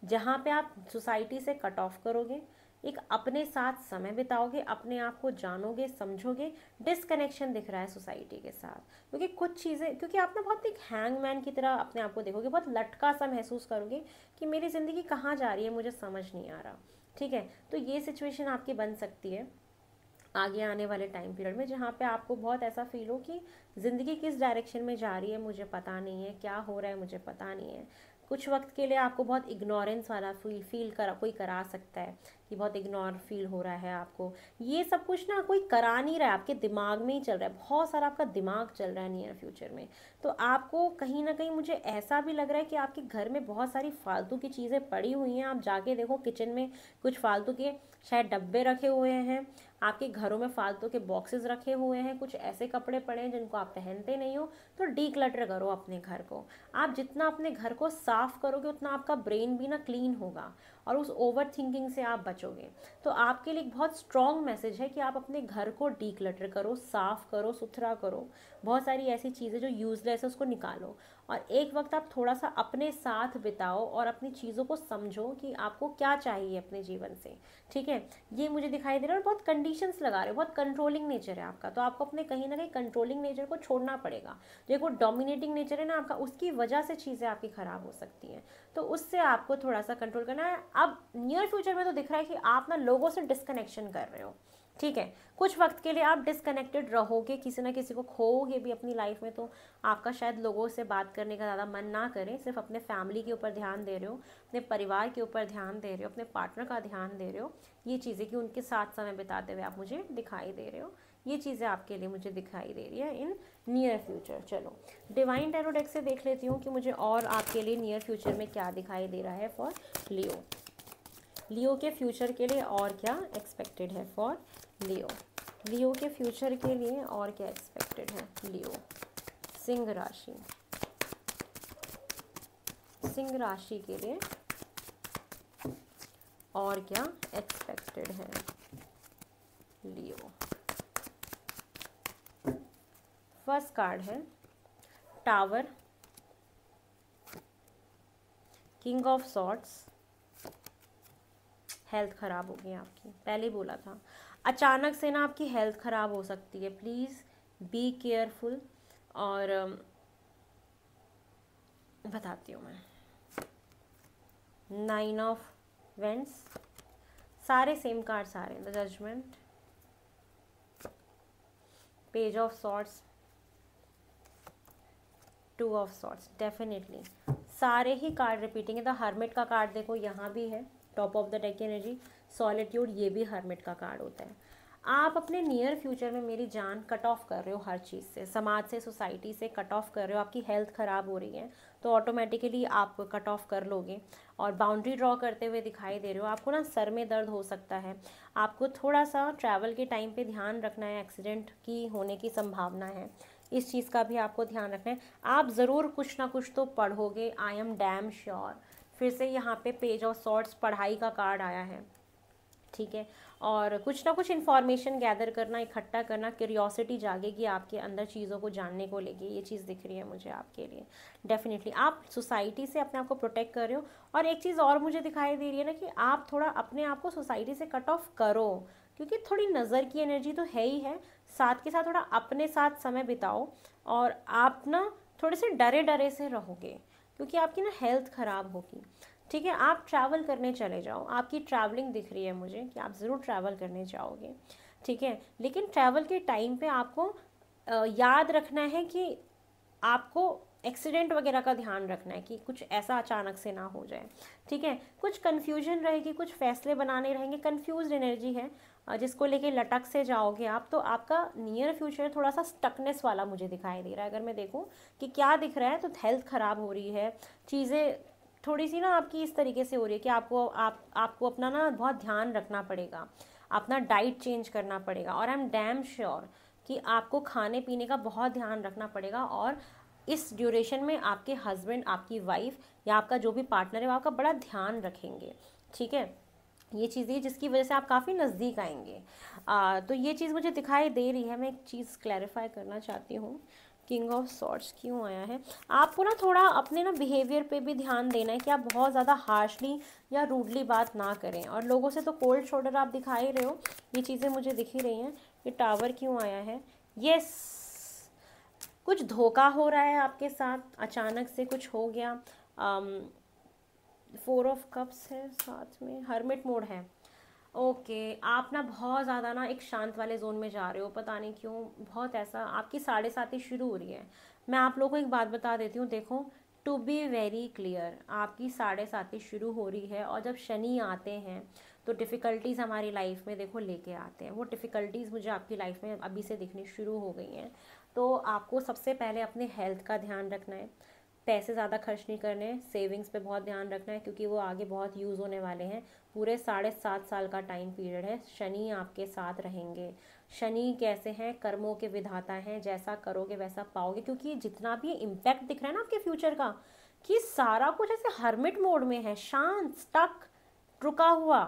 जहाँ पे आप सोसाइटी से कट ऑफ करोगे, एक अपने साथ समय बिताओगे, अपने आप को जानोगे, समझोगे। डिसकनेक्शन दिख रहा है सोसाइटी के साथ, क्योंकि कुछ चीज़ें, क्योंकि आप ना बहुत एक हैंगमैन की तरह अपने आप को देखोगे, बहुत लटका सा महसूस करोगे कि मेरी ज़िंदगी कहाँ जा रही है, मुझे समझ नहीं आ रहा। ठीक है, तो ये सिचुएशन आपकी बन सकती है आगे आने वाले टाइम पीरियड में, जहाँ पे आपको बहुत ऐसा फील हो कि ज़िंदगी किस डायरेक्शन में जा रही है मुझे पता नहीं है, क्या हो रहा है मुझे पता नहीं है। कुछ वक्त के लिए आपको बहुत इग्नोरेंस वाला फील कोई करा सकता है कि बहुत इग्नोर फील हो रहा है आपको। ये सब कुछ ना कोई करा नहीं रहा है, आपके दिमाग में ही चल रहा है, बहुत सारा आपका दिमाग चल रहा है नियर फ्यूचर में। तो आपको कहीं ना कहीं, मुझे ऐसा भी लग रहा है कि आपके घर में बहुत सारी फालतू की चीज़ें पड़ी हुई हैं। आप जाके देखो किचन में कुछ फालतू के शायद डब्बे रखे हुए हैं, आपके घरों में फालतू के बॉक्सेस रखे हुए हैं, कुछ ऐसे कपड़े पड़े हैं जिनको आप पहनते नहीं हो। तो डीक्लटर करो अपने घर को। आप जितना अपने घर को साफ करोगे उतना आपका ब्रेन भी ना क्लीन होगा, और उस ओवर थिंकिंग से आप बचोगे। तो आपके लिए एक बहुत स्ट्रॉन्ग मैसेज है कि आप अपने घर को डीक्लटर करो, साफ करो, सुथरा करो, बहुत सारी ऐसी चीज़ें जो यूजलेस है उसको निकालो, और एक वक्त आप थोड़ा सा अपने साथ बिताओ और अपनी चीज़ों को समझो कि आपको क्या चाहिए अपने जीवन से। ठीक है, ये मुझे दिखाई दे रहा है। और बहुत कंडीशंस लगा रहे हो, बहुत कंट्रोलिंग नेचर है आपका, तो आपको अपने कहीं ना कहीं कंट्रोलिंग नेचर को छोड़ना पड़ेगा। जो एक वो डोमिनेटिंग नेचर है ना आपका, उसकी वजह से चीज़ें आपकी ख़राब हो सकती हैं, तो उससे आपको थोड़ा सा कंट्रोल करना है। अब नियर फ्यूचर में तो दिख रहा है कि आप ना लोगों से डिस्कनेक्शन कर रहे हो। ठीक है, कुछ वक्त के लिए आप डिस्कनेक्टेड रहोगे, किसी ना किसी को खोओगे भी अपनी लाइफ में, तो आपका शायद लोगों से बात करने का ज़्यादा मन ना करें, सिर्फ अपने फैमिली के ऊपर ध्यान दे रहे हो, अपने परिवार के ऊपर ध्यान दे रहे हो, अपने पार्टनर का ध्यान दे रहे हो। ये चीज़ें कि उनके साथ समय बिताते हुए आप मुझे दिखाई दे रहे हो, ये चीज़ें आपके लिए मुझे दिखाई दे रही है इन नियर फ्यूचर। चलो डिवाइन टैरो डेक से देख लेती हूँ कि मुझे और आपके लिए नियर फ्यूचर में क्या दिखाई दे रहा है फॉर लियो। लियो के फ्यूचर के लिए और क्या एक्सपेक्टेड है फॉर लियो। लियो के फ्यूचर के लिए और क्या एक्सपेक्टेड है लियो। सिंह राशि, सिंह राशि के लिए और क्या एक्सपेक्टेड है लियो। फर्स्ट कार्ड है tower, king of swords. Health ख़राब होगी आपकी, पहले ही बोला था, अचानक से ना आपकी हेल्थ ख़राब हो सकती है, प्लीज़ बी केयरफुल। और बताती हूँ मैं, 9 ऑफ वेंट्स, सारे सेम कार्ड्स आ रहे हैं, the judgement, page of swords, 2 of swords, definitely सारे ही कार्ड रिपीटिंग है। द हर्मिट का कार्ड देखो यहाँ भी है, top of the deck energy, solitude, ये भी हर्मिट का कार्ड होता है। आप अपने नियर फ्यूचर में मेरी जान कट ऑफ कर रहे हो, हर चीज़ से, समाज से, सोसाइटी से कट ऑफ कर रहे हो। आपकी हेल्थ ख़राब हो रही है तो ऑटोमेटिकली आप कट ऑफ कर लोगे, और बाउंड्री ड्रॉ करते हुए दिखाई दे रहे हो। आपको ना सर में दर्द हो सकता है, आपको थोड़ा सा ट्रैवल के टाइम पे ध्यान रखना है, एक्सीडेंट की होने की संभावना है, इस चीज़ का भी आपको ध्यान रखना है। आप ज़रूर कुछ ना कुछ तो पढ़ोगे, आई एम डैम श्योर। फिर से यहाँ पे पेज ऑफ सॉर्ड्स, पढ़ाई का कार्ड आया है। ठीक है, और कुछ ना कुछ इन्फॉर्मेशन गैदर करना, इकट्ठा करना, क्यूरियोसिटी जागेगी आपके अंदर चीज़ों को जानने को लेके, ये चीज़ दिख रही है मुझे आपके लिए। डेफिनेटली आप सोसाइटी से अपने आप को प्रोटेक्ट कर रहे हो। और एक चीज़ और मुझे दिखाई दे रही है ना कि आप थोड़ा अपने आप को सोसाइटी से कट ऑफ करो, क्योंकि थोड़ी नज़र की एनर्जी तो है ही है, साथ के साथ थोड़ा अपने साथ समय बिताओ, और आप ना थोड़े से डरे डरे से रहोगे, क्योंकि आपकी ना हेल्थ ख़राब होगी। ठीक है, आप ट्रैवल करने चले जाओ, आपकी ट्रैवलिंग दिख रही है मुझे कि आप ज़रूर ट्रैवल करने जाओगे। ठीक है, लेकिन ट्रैवल के टाइम पे आपको याद रखना है कि आपको एक्सीडेंट वगैरह का ध्यान रखना है, कि कुछ ऐसा अचानक से ना हो जाए। ठीक है, कुछ कन्फ्यूजन रहेगी, कुछ फैसले बनाने रहेंगे, कन्फ्यूज एनर्जी है जिसको लेके लटक से जाओगे आप, तो आपका नियर फ्यूचर थोड़ा सा स्टकनेस वाला मुझे दिखाई दे रहा है। अगर मैं देखूँ कि क्या दिख रहा है, तो हेल्थ ख़राब हो रही है, चीज़ें थोड़ी सी ना आपकी इस तरीके से हो रही है कि आपको अपना ना बहुत ध्यान रखना पड़ेगा, अपना डाइट चेंज करना पड़ेगा, और आई एम डैम श्योर कि आपको खाने पीने का बहुत ध्यान रखना पड़ेगा। और इस ड्यूरेशन में आपके हस्बैंड, आपकी वाइफ या आपका जो भी पार्टनर है वो आपका बड़ा ध्यान रखेंगे। ठीक है, ये चीज़ें जिसकी वजह से आप काफ़ी नज़दीक आएंगे। तो ये चीज़ मुझे दिखाई दे रही है। मैं एक चीज़ क्लैरिफाई करना चाहती हूँ, किंग ऑफ सॉर्ड्स क्यों आया है। आपको ना थोड़ा अपने ना बिहेवियर पे भी ध्यान देना है कि आप बहुत ज़्यादा हार्शली या रूडली बात ना करें, और लोगों से तो कोल्ड शोल्डर आप दिखा ही रहे हो, ये चीज़ें मुझे दिख ही रही हैं। ये टावर क्यों आया है, यस कुछ धोखा हो रहा है आपके साथ, अचानक से कुछ हो गया। 4 ऑफ कप्स है, साथ में हर्मिट मोड है। ओके, आप ना बहुत ज़्यादा ना एक शांत वाले जोन में जा रहे हो, पता नहीं क्यों, बहुत ऐसा आपकी 7:30 शुरू हो रही है। मैं आप लोगों को एक बात बता देती हूँ, देखो टू बी वेरी क्लियर, आपकी 7:30 शुरू हो रही है, और जब शनि आते हैं तो डिफ़िकल्टीज़ हमारी लाइफ में देखो लेके आते हैं। वो डिफ़िकल्टीज़ मुझे आपकी लाइफ में अभी से दिखनी शुरू हो गई हैं। तो आपको सबसे पहले अपने हेल्थ का ध्यान रखना है, पैसे ज़्यादा खर्च नहीं करने, सेविंग्स पे बहुत ध्यान रखना है, क्योंकि वो आगे बहुत यूज़ होने वाले हैं। पूरे 7.5 साल का टाइम पीरियड है, शनि आपके साथ रहेंगे। शनि कैसे हैं, कर्मों के विधाता हैं, जैसा करोगे वैसा पाओगे। क्योंकि जितना भी इम्पैक्ट दिख रहा है ना आपके फ्यूचर का, कि सारा कुछ ऐसे हर्मिट मोड में है, शांत, स्टक, रुका हुआ,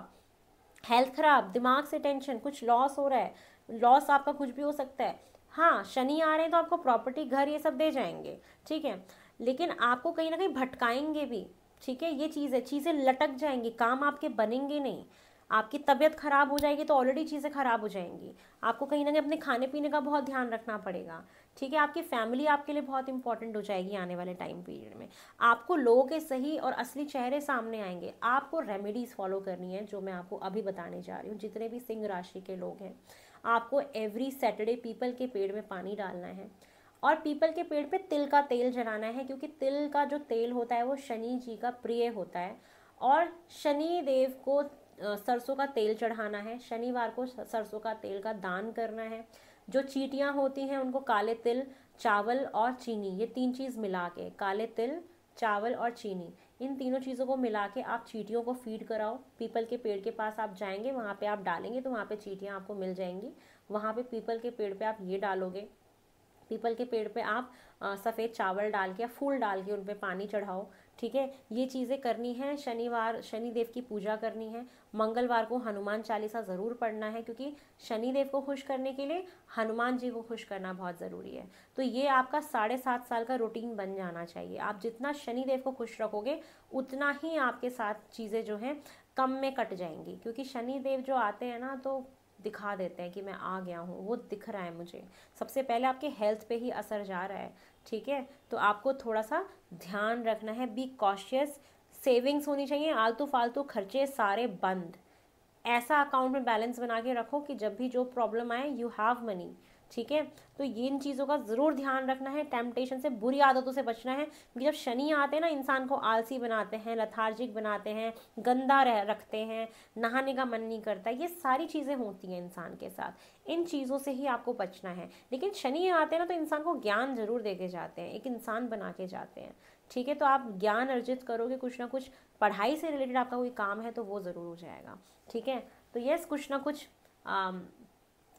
हेल्थ खराब, दिमाग से टेंशन, कुछ लॉस हो रहा है, लॉस आपका कुछ भी हो सकता है। हाँ, शनि आ रहे हैं तो आपको प्रॉपर्टी, घर, ये सब दे जाएंगे, ठीक है, लेकिन आपको कहीं ना कहीं भटकाएंगे भी, ठीक है, ये चीज़ है, चीज़ें लटक जाएंगी, काम आपके बनेंगे नहीं, आपकी तबीयत खराब हो जाएगी तो ऑलरेडी चीज़ें खराब हो जाएंगी, आपको कहीं ना कहीं अपने खाने पीने का बहुत ध्यान रखना पड़ेगा, ठीक है, आपकी फैमिली आपके लिए बहुत इंपॉर्टेंट हो जाएगी आने वाले टाइम पीरियड में, आपको लोगों के सही और असली चेहरे सामने आएंगे, आपको रेमेडीज फॉलो करनी है जो मैं आपको अभी बताने जा रही हूँ। जितने भी सिंह राशि के लोग हैं, आपको एवरी सैटरडे पीपल के पेड़ में पानी डालना है और पीपल के पेड़ पे तिल का तेल जलाना है, क्योंकि तिल का जो तेल होता है वो शनि जी का प्रिय होता है, और शनि देव को सरसों का तेल चढ़ाना है, शनिवार को सरसों का तेल का दान करना है। जो चींटियाँ होती हैं उनको काले तिल, चावल और चीनी, ये 3 चीज़ मिला के, काले तिल, चावल और चीनी, इन तीनों चीज़ों को मिला के आप चींटियों को फीड कराओ। पीपल के पेड़ के पास आप जाएंगे, वहाँ पे आप डालेंगे तो वहाँ पे चींटियाँ आपको मिल जाएंगी, वहाँ पे पीपल के पेड़ पे आप ये डालोगे, पीपल के पेड़ पे आप सफ़ेद चावल डाल के या फूल डाल के उन पे पानी चढ़ाओ, ठीक है, ये चीज़ें करनी है। शनिवार शनिदेव की पूजा करनी है। मंगलवार को हनुमान चालीसा ज़रूर पढ़ना है, क्योंकि शनिदेव को खुश करने के लिए हनुमान जी को खुश करना बहुत ज़रूरी है। तो ये आपका 7.5 साल का रूटीन बन जाना चाहिए। आप जितना शनिदेव को खुश रखोगे उतना ही आपके साथ चीज़ें जो हैं कम में कट जाएंगी, क्योंकि शनिदेव जो आते हैं ना तो दिखा देते हैं कि मैं आ गया हूँ, वो दिख रहा है मुझे, सबसे पहले आपके हेल्थ पे ही असर जा रहा है, ठीक है, तो आपको थोड़ा सा ध्यान रखना है, बी कॉशियस, सेविंग्स होनी चाहिए, आलतू फालतू खर्चे सारे बंद, ऐसा अकाउंट में बैलेंस बना के रखो कि जब भी जो प्रॉब्लम आए यू हैव मनी, ठीक है, तो ये इन चीज़ों का ज़रूर ध्यान रखना है। टेम्पटेशन से, बुरी आदतों से बचना है, क्योंकि जब शनि आते हैं ना इंसान को आलसी बनाते हैं, लथार्जिक बनाते हैं, गंदा रखते हैं, नहाने का मन नहीं करता, ये सारी चीज़ें होती हैं इंसान के साथ, इन चीज़ों से ही आपको बचना है। लेकिन शनि आते हैं ना तो इंसान को ज्ञान जरूर दे के जाते हैं, एक इंसान बना के जाते हैं, ठीक है, तो आप ज्ञान अर्जित करोगे, कुछ ना कुछ पढ़ाई से रिलेटेड आपका कोई काम है तो वो ज़रूर हो जाएगा, ठीक है, तो यस, कुछ ना कुछ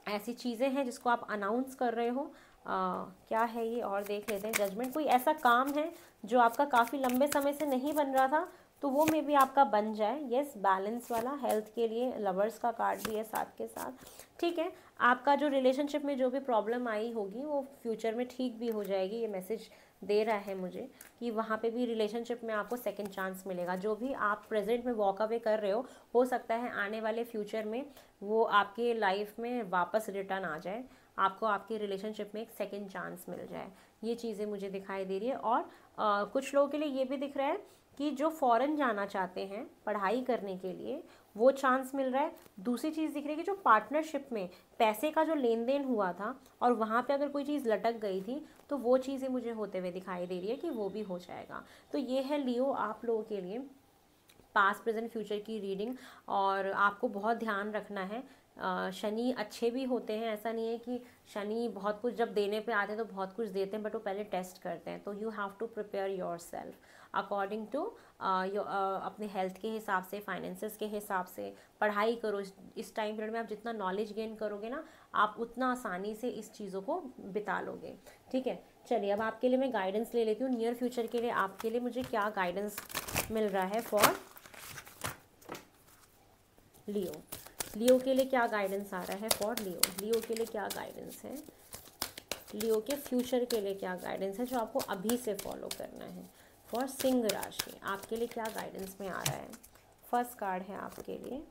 ऐसी चीज़ें हैं जिसको आप अनाउंस कर रहे हो, क्या है ये और देख लेते हैं। जजमेंट, कोई ऐसा काम है जो आपका काफ़ी लंबे समय से नहीं बन रहा था तो वो मे भी आपका बन जाए। यस, बैलेंस वाला, हेल्थ के लिए लवर्स का कार्ड भी है साथ के साथ, ठीक है, आपका जो रिलेशनशिप में जो भी प्रॉब्लम आई होगी वो फ्यूचर में ठीक भी हो जाएगी, ये मैसेज दे रहा है मुझे कि वहाँ पे भी रिलेशनशिप में आपको सेकंड चांस मिलेगा। जो भी आप प्रेजेंट में वॉक अवे कर रहे हो सकता है आने वाले फ्यूचर में वो आपके लाइफ में वापस रिटर्न आ जाए, आपको आपके रिलेशनशिप में एक सेकंड चांस मिल जाए, ये चीज़ें मुझे दिखाई दे रही है। और कुछ लोगों के लिए ये भी दिख रहा है कि जो फॉरेन जाना चाहते हैं पढ़ाई करने के लिए वो चांस मिल रहा है। दूसरी चीज़ दिख रही है कि जो पार्टनरशिप में पैसे का जो लेन देन हुआ था और वहाँ पे अगर कोई चीज़ लटक गई थी तो वो चीज़ें मुझे होते हुए दिखाई दे रही है कि वो भी हो जाएगा। तो ये है लियो आप लोगों के लिए पास्ट प्रेजेंट फ्यूचर की रीडिंग। और आपको बहुत ध्यान रखना है, शनि अच्छे भी होते हैं, ऐसा नहीं है कि शनि बहुत कुछ जब देने पे आते हैं तो बहुत कुछ देते हैं, बट वो पहले टेस्ट करते हैं। तो you have to prepare yourself according to अपने हेल्थ के हिसाब से, फाइनेंसेस के हिसाब से पढ़ाई करो। इस टाइम पीरियड में आप जितना नॉलेज गेन करोगे ना आप उतना आसानी से इस चीज़ों को बिता लोगे, ठीक है। चलिए अब आपके लिए मैं गाइडेंस ले लेती हूँ। नियर फ्यूचर के लिए आपके लिए मुझे क्या गाइडेंस मिल रहा है फॉर लियो। लियो के लिए क्या गाइडेंस आ रहा है फॉर लियो। लियो के लिए क्या गाइडेंस है, लियो के फ्यूचर के लिए क्या गाइडेंस है जो आपको अभी से फॉलो करना है। फॉर सिंह राशि आपके लिए क्या गाइडेंस में आ रहा है। फर्स्ट कार्ड है आपके लिए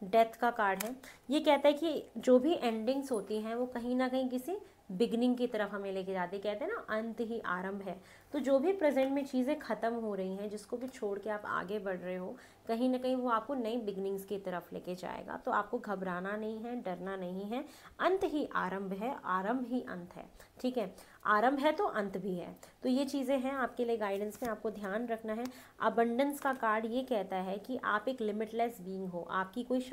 डेथ का कार्ड है। ये कहता है कि जो भी एंडिंग्स होती हैं वो कहीं ना कहीं किसी बिगनिंग की तरफ हमें लेके जाती है। कहते हैं ना अंत ही आरंभ है। तो जो भी प्रेजेंट में चीज़ें ख़त्म हो रही हैं, जिसको भी छोड़ के आप आगे बढ़ रहे हो, कहीं ना कहीं वो आपको नई बिगनिंग्स की तरफ लेके जाएगा। तो आपको घबराना नहीं है, डरना नहीं है। अंत ही आरंभ है, आरंभ ही अंत है, ठीक है। आरंभ है तो अंत भी है। तो ये चीज़ें हैं आपके लिए गाइडेंस में, आपको ध्यान रखना है। अबंडेंस का कार्ड ये कहता है कि आप एक लिमिटलेस बीइंग हो, आपकी कोई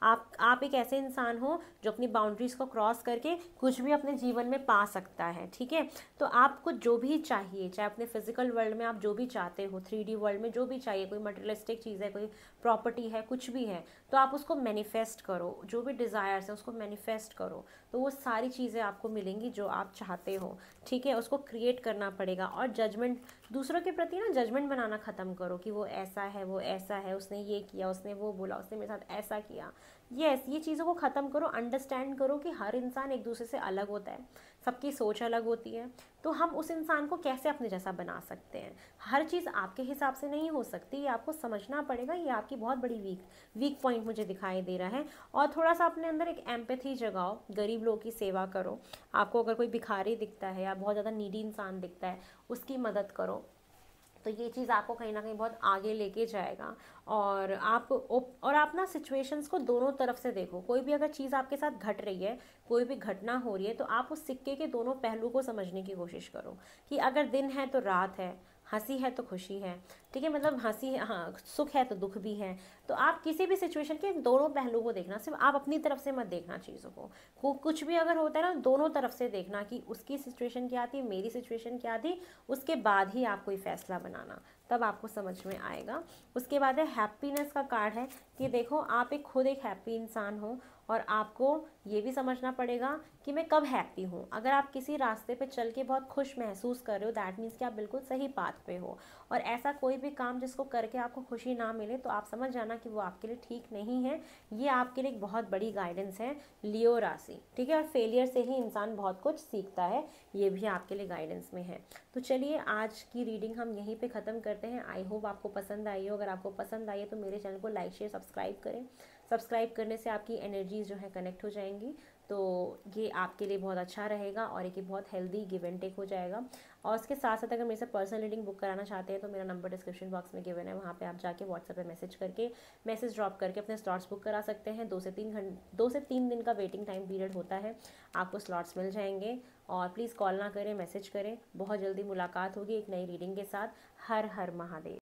आप एक ऐसे इंसान हो जो अपनी बाउंड्रीज को क्रॉस करके कुछ भी अपने जीवन में पा सकता है, ठीक है। तो आपको जो भी चाहिए, चाहे अपने फिजिकल वर्ल्ड में आप जो भी चाहते हो, 3D वर्ल्ड में जो भी चाहिए, कोई मटेरियलिस्टिक चीज़ है, कोई प्रॉपर्टी है, कुछ भी है, तो आप उसको मैनिफेस्ट करो। जो भी डिज़ायर्स है उसको मैनिफेस्ट करो, तो वो सारी चीज़ें आपको मिलेंगी जो आप चाहते हो। ठीक है, उसको क्रिएट करना पड़ेगा। और जजमेंट, दूसरों के प्रति ना जजमेंट बनाना ख़त्म करो कि वो ऐसा है, वो ऐसा है, उसने ये किया, उसने वो बोला, उसने मेरे साथ ऐसा किया। ये चीज़ों को ख़त्म करो। अंडरस्टैंड करो कि हर इंसान एक दूसरे से अलग होता है, सबकी सोच अलग होती है। तो हम उस इंसान को कैसे अपने जैसा बना सकते हैं? हर चीज़ आपके हिसाब से नहीं हो सकती, ये आपको समझना पड़ेगा। ये आपकी बहुत बड़ी वीक पॉइंट मुझे दिखाई दे रहा है। और थोड़ा सा अपने अंदर एक एम्पैथी जगाओ, गरीब लोगों की सेवा करो। आपको अगर कोई भिखारी दिखता है या बहुत ज़्यादा नीडी इंसान दिखता है, उसकी मदद करो। तो ये चीज़ आपको कहीं ना कहीं बहुत आगे लेके जाएगा। और आप ना सिचुएशंस को दोनों तरफ से देखो। कोई भी अगर चीज़ आपके साथ घट रही है, कोई भी घटना हो रही है, तो आप उस सिक्के के दोनों पहलू को समझने की कोशिश करो कि अगर दिन है तो रात है, हंसी है तो खुशी है, ठीक है, मतलब हंसी, हाँ, सुख है तो दुख भी है। तो आप किसी भी सिचुएशन के दोनों पहलू को देखना, सिर्फ आप अपनी तरफ से मत देखना चीज़ों को कुछ भी अगर होता है ना, दोनों तरफ से देखना कि उसकी सिचुएशन क्या थी, मेरी सिचुएशन क्या थी, उसके बाद ही आप कोई फैसला बनाना, तब आपको समझ में आएगा। उसके बाद है हैप्पीनेस का कार्ड है कि देखो आप खुद एक हैप्पी इंसान हो, और आपको ये भी समझना पड़ेगा कि मैं कब हैप्पी हूँ। अगर आप किसी रास्ते पे चल के बहुत खुश महसूस कर रहे हो, दैट मीन्स कि आप बिल्कुल सही पाथ पे हो। और ऐसा कोई भी काम जिसको करके आपको खुशी ना मिले, तो आप समझ जाना कि वो आपके लिए ठीक नहीं है। ये आपके लिए एक बहुत बड़ी गाइडेंस है, लियो राशि, ठीक है। और फेलियर से ही इंसान बहुत कुछ सीखता है, ये भी आपके लिए गाइडेंस में है। तो चलिए आज की रीडिंग हम यहीं पे ख़त्म करते हैं। आई होप आपको पसंद आई हो। अगर आपको पसंद आई है तो मेरे चैनल को लाइक शेयर सब्सक्राइब करें। सब्सक्राइब करने से आपकी एनर्जीज जो है कनेक्ट हो जाएंगी, तो ये आपके लिए बहुत अच्छा रहेगा और एक बहुत हेल्दी गिव एंड टेक हो जाएगा। और उसके साथ साथ अगर मेरे से पर्सनल रीडिंग बुक कराना चाहते हैं तो मेरा नंबर डिस्क्रिप्शन बॉक्स में गिवन है, वहाँ पे आप जाके व्हाट्सएप पे मैसेज ड्रॉप करके अपने स्लॉट्स बुक करा सकते हैं। 2 से 3 दिन का वेटिंग टाइम पीरियड होता है, आपको स्लॉट्स मिल जाएंगे। और प्लीज़ कॉल ना करें, मैसेज करें। बहुत जल्दी मुलाकात होगी एक नई रीडिंग के साथ। हर हर महादेव।